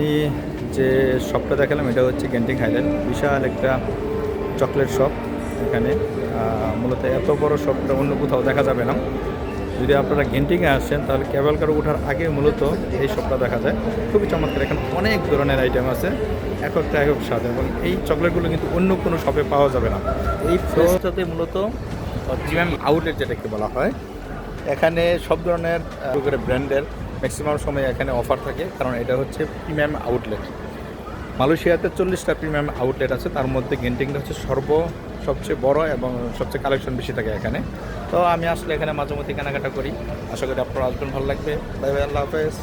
আমি যে শপটা দেখালাম এটা হচ্ছে গেন্টিং হাইল্যান্ড, বিশাল একটা চকলেট শপ। এখানে মূলত এত বড় শপটা অন্য কোথাও দেখা যাবে না। যদি আপনারা গেন্টিংয়ে আসেন তাহলে কেবল কারো ওঠার আগে মূলত এই শপটা দেখা যায়। খুবই চমৎকার, এখানে অনেক ধরনের আইটেম আছে, এক একটা এক এক স্বাদ, এবং এই চকলেটগুলো কিন্তু অন্য কোনো শপে পাওয়া যাবে না। এই ফ্লোরটাতে মূলত প্রিমিয়াম আউটলেট যেটাকে বলা হয়, এখানে সব ধরনের করে ব্র্যান্ডের ম্যাক্সিমাম সময় এখানে অফার থাকে, কারণ এটা হচ্ছে প্রিমিয়াম আউটলেট। মালয়েশিয়াতে 40টা প্রিমিয়াম আউটলেট আছে, তার মধ্যে গেন্টিংটা হচ্ছে সবচেয়ে বড় এবং সবচেয়ে কালেকশন বেশি থাকে এখানে। তো আমি আসলে এখানে মাঝে মধ্যে কেনাকাটা করি। আশা করি আপনারা আসবেন, ভালো লাগবে। বাই বাই, আল্লাহ হাফেজ।